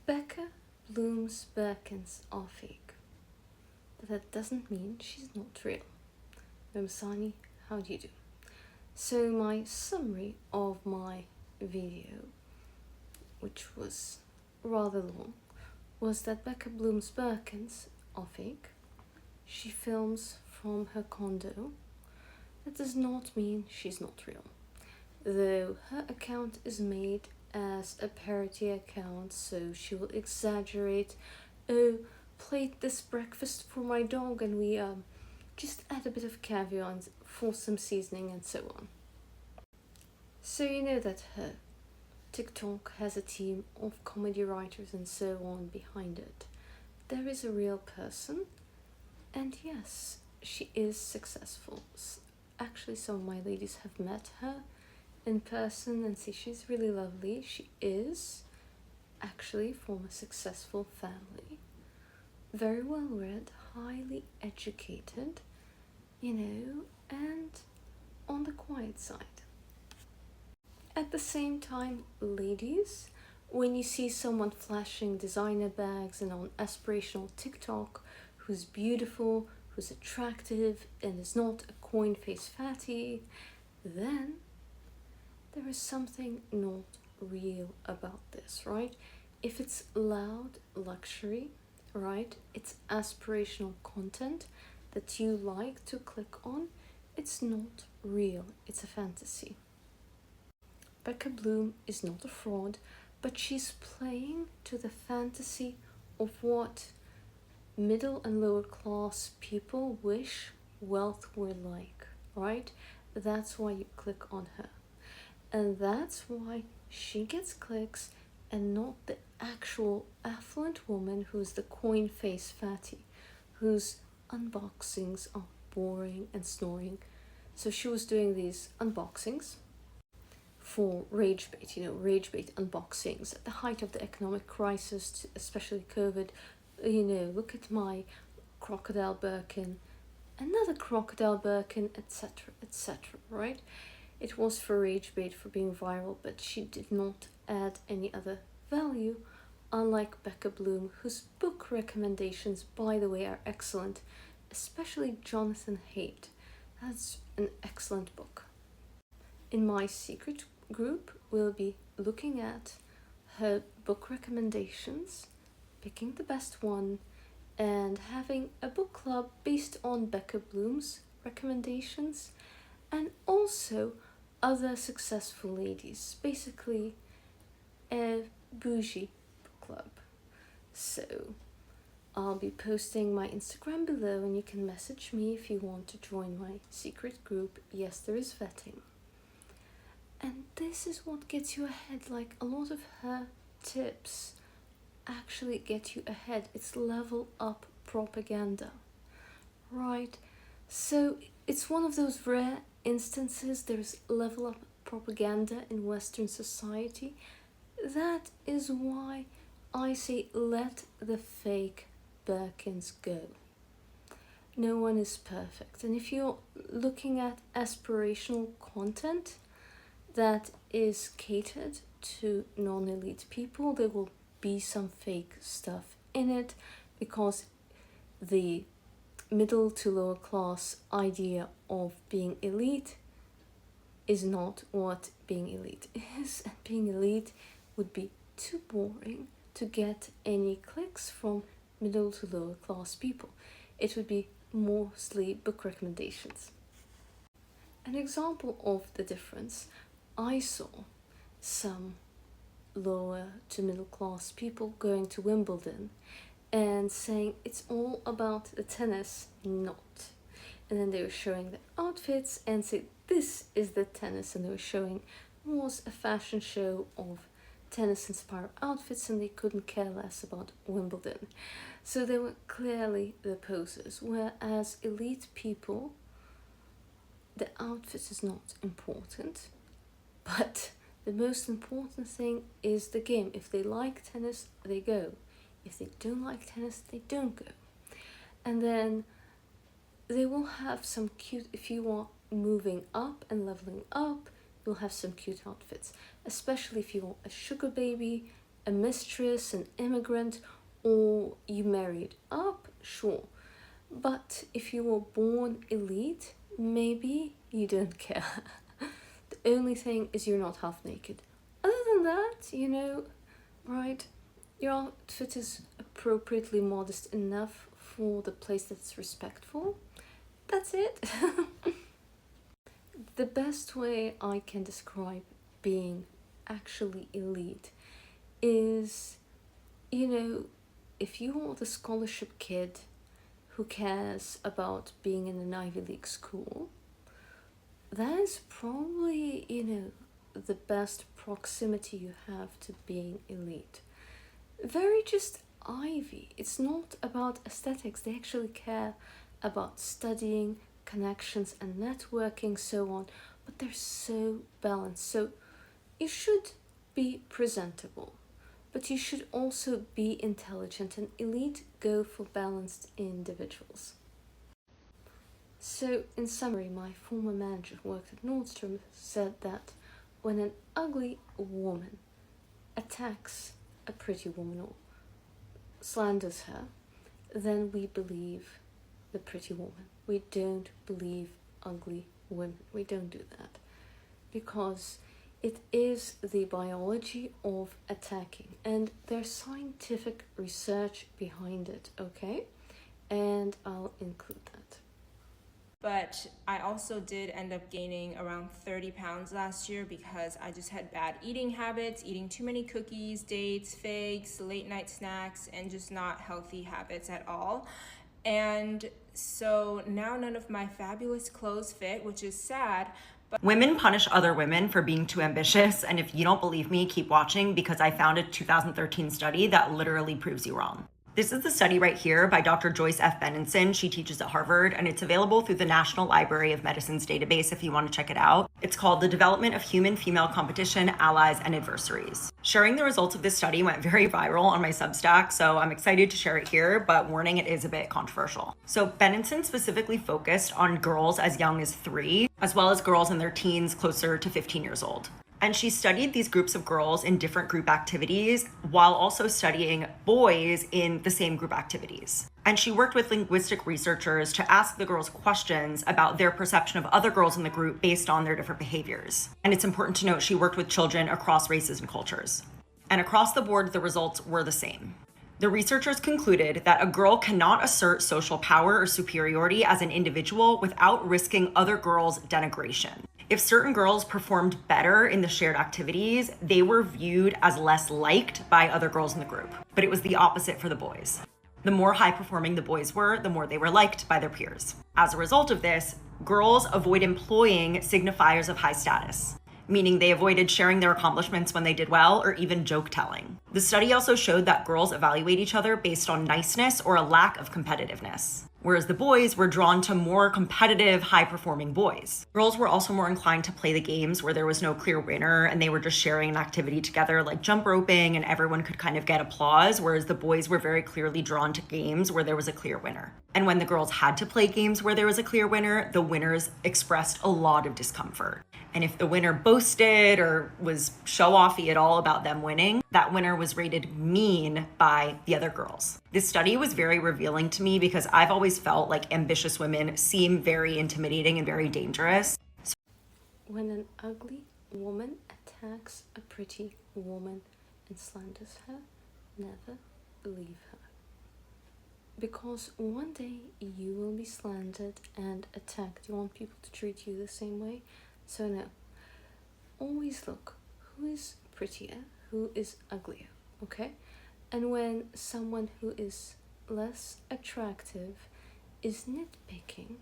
Becca Bloom's Birkins are fake, but that doesn't mean she's not real. Sani, how do you do? So my summary of my video, which was rather long, was that Becca Bloom's Birkins are fake. She films from her condo. That does not mean she's not real, though her account is made as a parody account, so she will exaggerate, oh, played this breakfast for my dog and we just add a bit of caviar and for some seasoning and so on. So you know that her TikTok has a team of comedy writers and so on behind it. There is a real person, and yes, she is successful. Actually, some of my ladies have met her in person and say she's really lovely. She is actually from a successful family, very well read, highly educated, and on the quiet side. At the same time, ladies, when you see someone flashing designer bags and on aspirational TikTok who's beautiful, who's attractive, and is not a coin face fatty, then there is something not real about this, right? If it's loud luxury, right, it's aspirational content that you like to click on, it's not real, it's a fantasy. Becca Bloom is not a fraud, but she's playing to the fantasy of what middle and lower class people wish wealth were like, right? That's why you click on her. And that's why she gets clicks and not the actual affluent woman who's the coin face fatty, whose unboxings are boring and snoring. So she was doing these unboxings for rage bait unboxings at the height of the economic crisis, especially COVID. Look at my crocodile Birkin, another crocodile Birkin, etc., etc., right? It was for rage bait, for being viral, but she did not add any other value, unlike Becca Bloom, whose book recommendations, by the way, are excellent, especially Jonathan Haidt. That's an excellent book. In my secret group, we'll be looking at her book recommendations, picking the best one, and having a book club based on Becca Bloom's recommendations, and also other successful ladies, basically a bougie book club. So I'll be posting my Instagram below and you can message me if you want to join my secret group. Yes, there is vetting. And this is what gets you ahead. Like, a lot of her tips actually get you ahead. It's level up propaganda, right? So it's one of those rare instances there's level up propaganda in Western society. That is why I say let the fake Birkins go. No one is perfect. And if you're looking at aspirational content that is catered to non-elite people, there will be some fake stuff in it, because the middle to lower class idea of being elite is not what being elite is, and being elite would be too boring to get any clicks from middle to lower class people. It would be mostly book recommendations. An example of the difference, I saw some lower to middle class people going to Wimbledon and saying it's all about the tennis, not. And then they were showing the outfits and said this is the tennis, and they were showing was a fashion show of tennis inspired outfits, and they couldn't care less about Wimbledon. So they were clearly the posers, whereas elite people, the outfit is not important, but the most important thing is the game. If they like tennis, they go. If they don't like tennis, they don't go. And then they will have some cute, if you are moving up and leveling up, you'll have some cute outfits. Especially if you want a sugar baby, a mistress, an immigrant, or you married up, sure. But if you were born elite, maybe you don't care. The only thing is you're not half naked. Other than that, right? Your outfit is appropriately modest enough for the place that's respectful. That's it. The best way I can describe being actually elite is, if you are the scholarship kid who cares about being in an Ivy League school, that is probably, the best proximity you have to being elite. Very just Ivy. It's not about aesthetics. They actually care about studying, connections, and networking, so on. But they're so balanced. So you should be presentable, but you should also be intelligent, and elite go for balanced individuals. So, in summary, my former manager who worked at Nordstrom said that when an ugly woman attacks a pretty woman or slanders her, then we believe the pretty woman. We don't believe ugly women. We don't do that. Because it is the biology of attacking, and there's scientific research behind it, okay? And I'll include that. But I also did end up gaining around 30 pounds last year because I just had bad eating habits, eating too many cookies, dates, figs, late night snacks, and just not healthy habits at all. And so now none of my fabulous clothes fit, which is sad. Women punish other women for being too ambitious, and if you don't believe me, keep watching because I found a 2013 study that literally proves you wrong. This is the study right here by Dr. Joyce F. Benenson. She teaches at Harvard, and it's available through the National Library of Medicine's database if you want to check it out. It's called The Development of Human Female Competition, Allies, and Adversaries. Sharing the results of this study went very viral on my Substack, so I'm excited to share it here, but warning, it is a bit controversial. So Benenson specifically focused on girls as young as 3, as well as girls in their teens closer to 15 years old. And she studied these groups of girls in different group activities while also studying boys in the same group activities. And she worked with linguistic researchers to ask the girls questions about their perception of other girls in the group based on their different behaviors. And it's important to note she worked with children across races and cultures. And across the board, the results were the same. The researchers concluded that a girl cannot assert social power or superiority as an individual without risking other girls' denigration. If certain girls performed better in the shared activities, they were viewed as less liked by other girls in the group. But it was the opposite for the boys. The more high-performing the boys were, the more they were liked by their peers. As a result of this, girls avoid employing signifiers of high status, meaning they avoided sharing their accomplishments when they did well or even joke telling. The study also showed that girls evaluate each other based on niceness or a lack of competitiveness, whereas the boys were drawn to more competitive, high-performing boys. Girls were also more inclined to play the games where there was no clear winner and they were just sharing an activity together like jump roping and everyone could kind of get applause, whereas the boys were very clearly drawn to games where there was a clear winner. And when the girls had to play games where there was a clear winner, the winners expressed a lot of discomfort. And if the winner boasted or was show-offy at all about them winning, that winner was rated mean by the other girls. This study was very revealing to me because I've always felt like ambitious women seem very intimidating and very dangerous. When an ugly woman attacks a pretty woman and slanders her, never believe her. Because one day you will be slandered and attacked. You want people to treat you the same way? So no. Always look who is prettier, who is uglier, okay? And when someone who is less attractive is nitpicking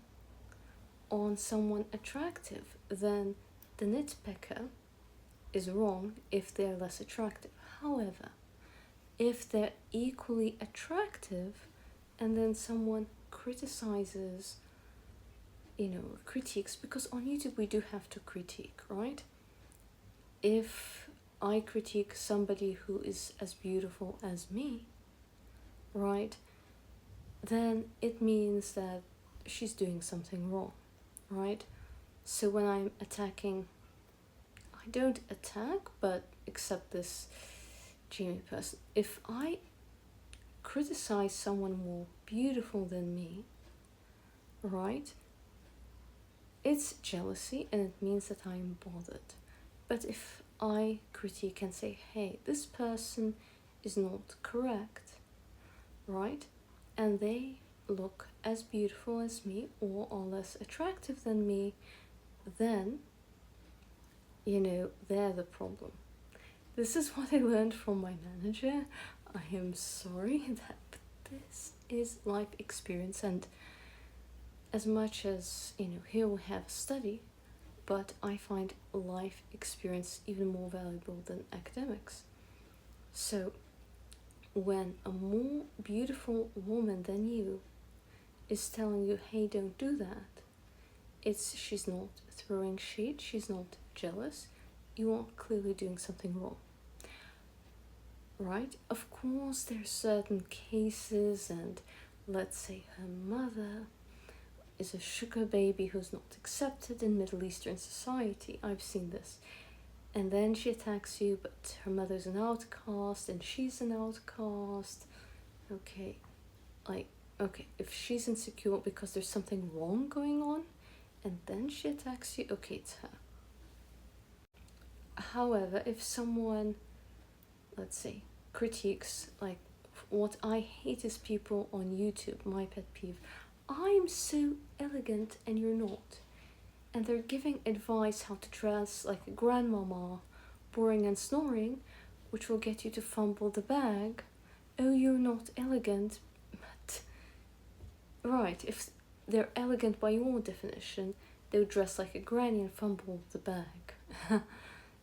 on someone attractive, then the nitpicker is wrong if they're less attractive. However, if they're equally attractive and then someone criticizes, critiques, because on YouTube we do have to critique, right? If I critique somebody who is as beautiful as me, right, then it means that she's doing something wrong, right? So when I'm attacking, I don't attack, but accept this Jamie person. If I criticize someone more beautiful than me, right? It's jealousy and it means that I'm bothered. But if I critique and say, hey, this person is not correct, right? And they look as beautiful as me or are less attractive than me, then, they're the problem. This is what I learned from my manager. I am sorry that, but this is life experience, and as much as, here we have a study, but I find life experience even more valuable than academics. So, when a more beautiful woman than you is telling you, hey, don't do that, she's not throwing shade, she's not jealous, you are clearly doing something wrong. Right? Of course, there are certain cases, and let's say her mother is a sugar baby who's not accepted in Middle Eastern society. I've seen this. And then she attacks you, but her mother's an outcast and she's an outcast. Okay, if she's insecure because there's something wrong going on, and then she attacks you, okay, it's her. However, if someone, let's say, critiques, like what I hate is people on YouTube, my pet peeve, I'm so elegant and you're not. And they're giving advice how to dress like a grandmama, boring and snoring, which will get you to fumble the bag. Oh, you're not elegant, but... Right, if they're elegant by your definition, they'll dress like a granny and fumble the bag.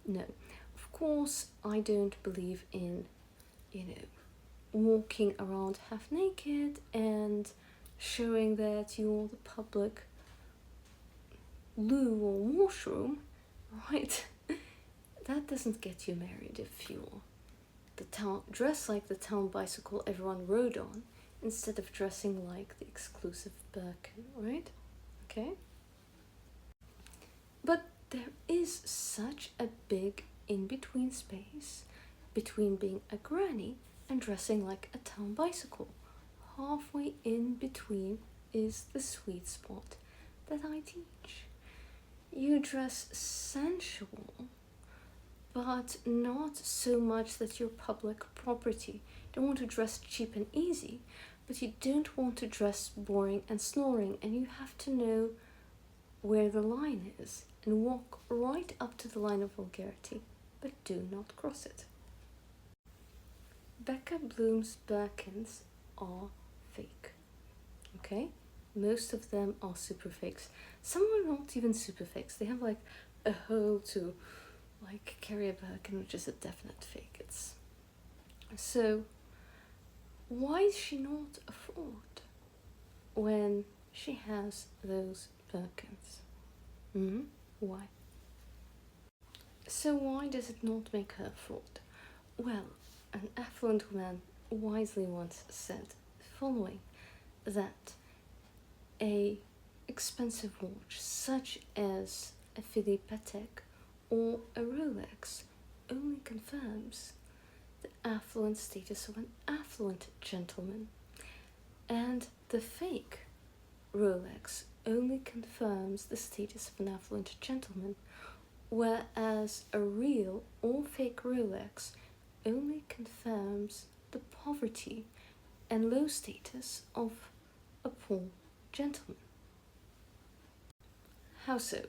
No. Of course, I don't believe in, walking around half naked and showing that you're the public loo or washroom, right? That doesn't get you married if you're dress like the town bicycle everyone rode on instead of dressing like the exclusive Birkin, right? Okay? But there is such a big in-between space between being a granny and dressing like a town bicycle. Halfway in between is the sweet spot that I teach. You dress sensual, but not so much that you're public property. You don't want to dress cheap and easy, but you don't want to dress boring and snoring, and you have to know where the line is and walk right up to the line of vulgarity, but do not cross it. Becca Bloom's Birkins are fake, okay? Most of them are super fakes. Some are not even super fakes. They have like a hole to like carry a Birkin, which is a definite fake. So why is she not a fraud when she has those Birkins? Why? So why does it not make her a fraud? Well, an affluent woman wisely once said the following, that a expensive watch such as a Philippe Patek or a Rolex only confirms the affluent status of an affluent gentleman, and the fake Rolex only confirms the status of an affluent gentleman, whereas a real or fake Rolex only confirms the poverty and low status of a poor gentleman. How so?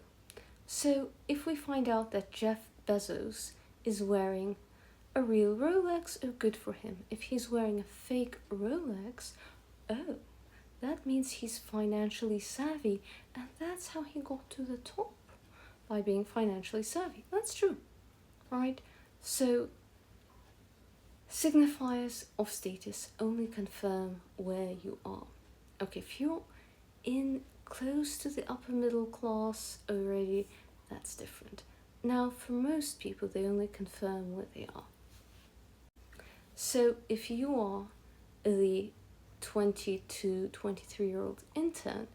So, if we find out that Jeff Bezos is wearing a real Rolex, oh, good for him. If he's wearing a fake Rolex, oh, that means he's financially savvy, and that's how he got to the top, by being financially savvy. That's true, right? So, signifiers of status only confirm where you are. Okay, if you're in close to the upper middle class already, that's different. Now, for most people, they only confirm where they are. So, if you are the 22, 23-year-old intern,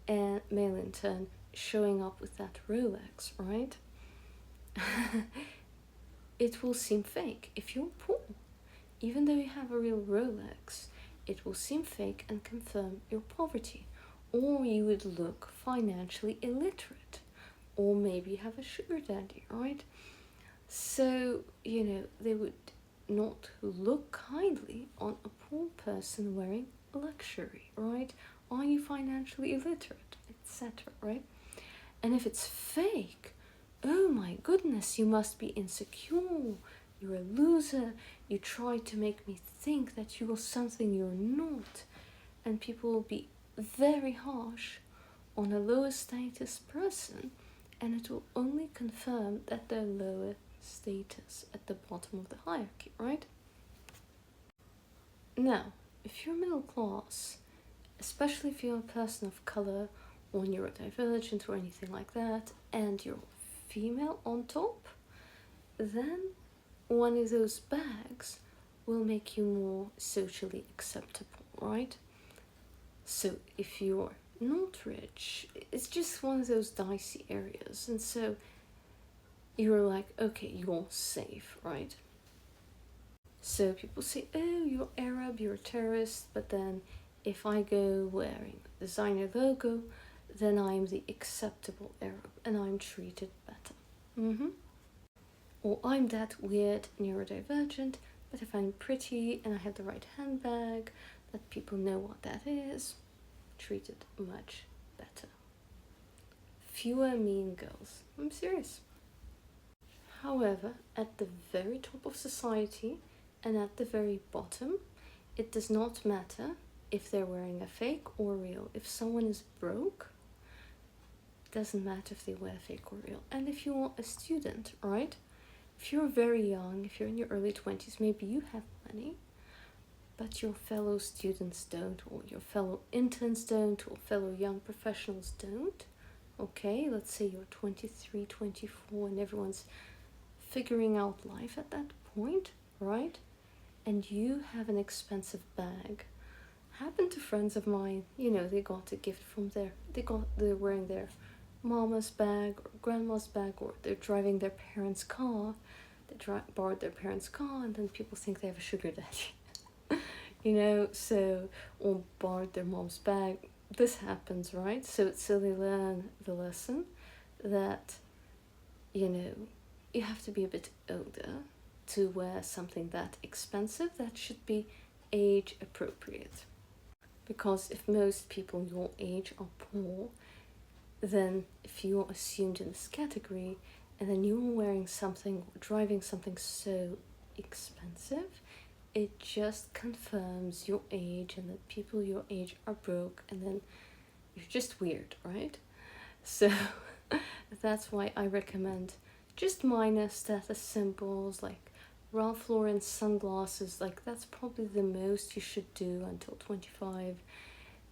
and male intern, showing up with that Rolex, right? It will seem fake. If you're poor, Even though you have a real Rolex, it will seem fake and confirm your poverty. Or you would look financially illiterate. Or maybe you have a sugar daddy, right? So, they would not look kindly on a poor person wearing luxury, right? Are you financially illiterate, etc., right? And if it's fake, oh my goodness, you must be insecure. You're a loser. You try to make me think that you are something you're not. And people will be very harsh on a lower status person, and it will only confirm that they're lower status at the bottom of the hierarchy, right? Now, if you're middle class, especially if you're a person of color or neurodivergent or anything like that, and you're female on top, then one of those bags will make you more socially acceptable, right? So if you're not rich, it's just one of those dicey areas, and so you're like, okay, you're safe, right? So people say, oh, you're Arab, you're a terrorist, but then if I go wearing designer logo, then I'm the acceptable Arab and I'm treated better. Or I'm that weird neurodivergent, but if I'm pretty and I have the right handbag, that people know what that is, treated much better. Fewer mean girls. I'm serious. However, at the very top of society and at the very bottom, it does not matter if they're wearing a fake or real. If someone is broke, it doesn't matter if they wear fake or real. And if you're a student, right? If you're very young, if you're in your early 20s, maybe you have money, but your fellow students don't, or your fellow interns don't, or fellow young professionals don't. Okay, let's say you're 23, 24, and everyone's figuring out life at that point, right? And you have an expensive bag. Happened to friends of mine, they got a gift from they're wearing their mama's bag or grandma's bag, or they're driving their parents' car. They borrowed their parents' car, and then people think they have a sugar daddy. Or borrowed their mom's bag. This happens, right? So they learn the lesson that, you have to be a bit older to wear something that expensive that should be age appropriate. Because if most people your age are poor, then if you're assumed in this category and then you're wearing something or driving something so expensive, it just confirms your age and that people your age are broke, and then you're just weird, right? So that's why I recommend just minor status symbols like Ralph Lauren sunglasses. Like, that's probably the most you should do until 25,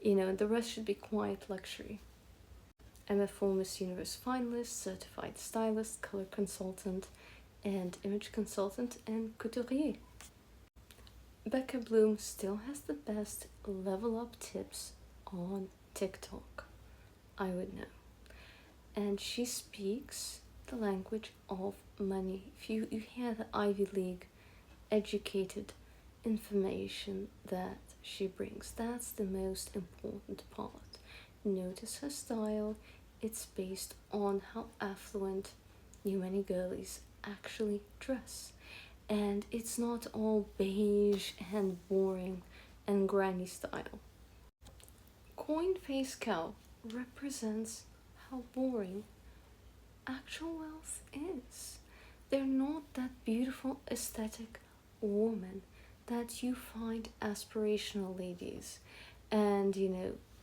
and the rest should be quiet luxury. I'm a full Miss Universe finalist, certified stylist, color consultant, and image consultant, and couturier. Becca Bloom still has the best level up tips on TikTok, I would know. And she speaks the language of money. If you hear the Ivy League educated information that she brings, that's the most important part. Notice her style. It's based on how affluent New Money girlies actually dress. And it's not all beige and boring and granny style. Coin face cow represents how boring actual wealth is. They're not that beautiful aesthetic woman that you find aspirational ladies and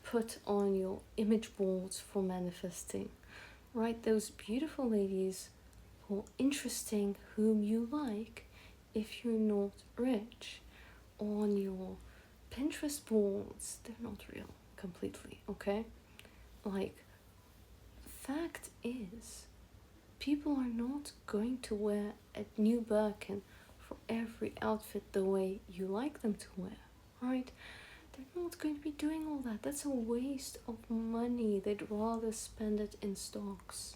put on your image boards for manifesting, right? Those beautiful ladies who are interesting, whom you like if you're not rich, on your Pinterest boards. They're not real completely, okay? Like, fact is, people are not going to wear a new Birkin for every outfit the way you like them to wear, right? They're not going to be doing all that. That's a waste of money. They'd rather spend it in stocks.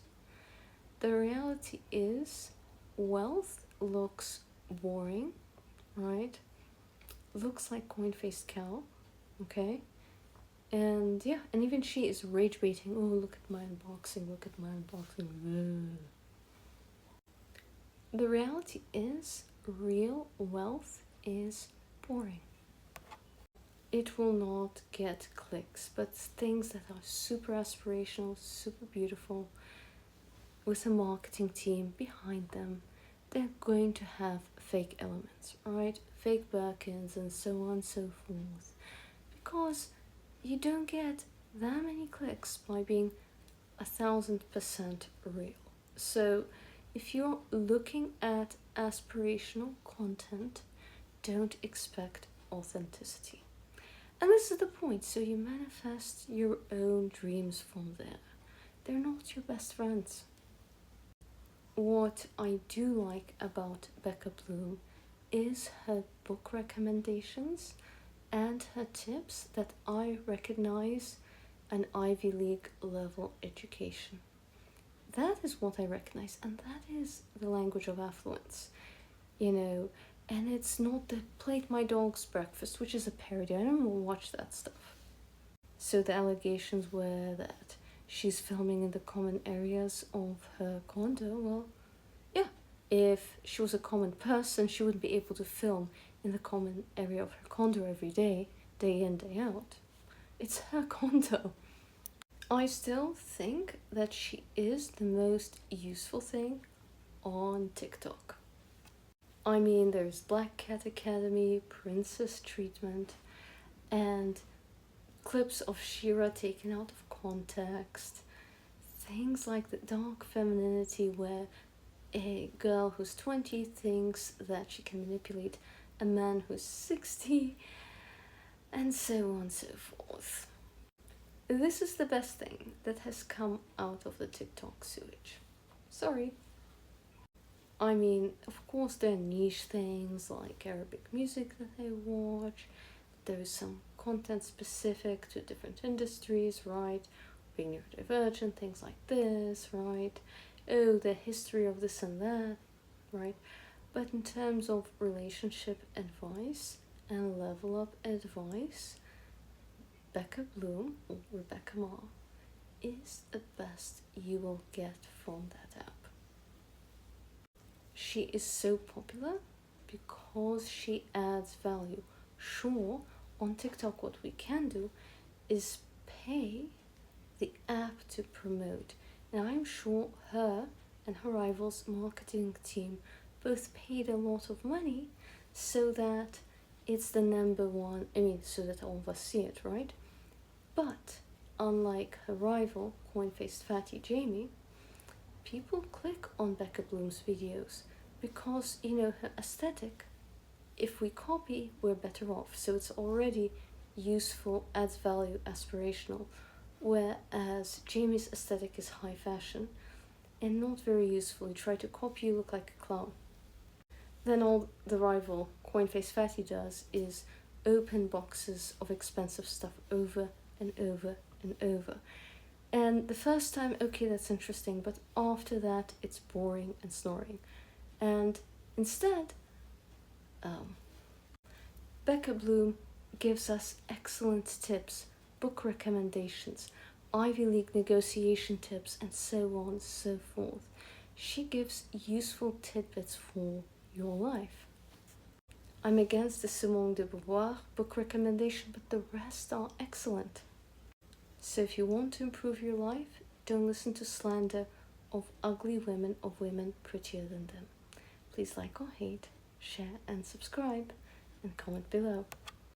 The reality is, wealth looks boring, right? looks like coin-faced cow, okay? And yeah, and even she is rage baiting. Oh, look at my unboxing, look at my unboxing. Ugh. The reality is, real wealth is boring. It will not get clicks, but things that are super aspirational, super beautiful, with a marketing team behind them, they're going to have fake elements, right? Fake Birkins and so on and so forth. Because you don't get that many clicks by being 1000% real. So if you're looking at aspirational content, don't expect authenticity. And this is the point, so you manifest your own dreams from there. They're not your best friends. What I do like about Becca Bloom is her book recommendations and her tips that I recognize an Ivy League level education. That is what I recognize, and that is the language of affluence, you know. And it's not the plate my dog's breakfast, which is a parody. I don't watch that stuff. So the allegations were that she's filming in the common areas of her condo. Well, yeah, if she was a common person, she wouldn't be able to film in the common area of her condo every day in, day out. It's her condo. I still think that she is the most useful thing on TikTok. I mean, there's Black Cat Academy, Princess Treatment, and clips of Shira taken out of context. Things like the dark femininity where a girl who's 20 thinks that she can manipulate a man who's 60, and so on and so forth. This is the best thing that has come out of the TikTok sewage. Sorry. I mean, of course, there are niche things like Arabic music that I watch. There's some content specific to different industries, right? Being neurodivergent, things like this, right? Oh, the history of this and that, right? But in terms of relationship advice and level up advice, Becca Bloom, or Rebecca Ma, is the best you will get from that app. She is so popular because she adds value. Sure, on TikTok what we can do is pay the app to promote. And I'm sure her and her rival's marketing team both paid a lot of money so that it's the number one, so that all of us see it, right? But unlike her rival, coin-faced fatty Jamie, people click on Becca Bloom's videos because, her aesthetic, if we copy, we're better off. So it's already useful, adds value, aspirational, whereas Jamie's aesthetic is high fashion and not very useful. You try to copy, you look like a clown. Then all the rival, coin-faced fatty, does is open boxes of expensive stuff over and over and over. And the first time, okay, that's interesting, but after that, it's boring and snoring. And instead, Becca Bloom gives us excellent tips, book recommendations, Ivy League negotiation tips, and so on and so forth. She gives useful tidbits for your life. I'm against the Simone de Beauvoir book recommendation, but the rest are excellent. So if you want to improve your life, don't listen to slander of ugly women, of women prettier than them. Please like or hate, share and subscribe, and comment below.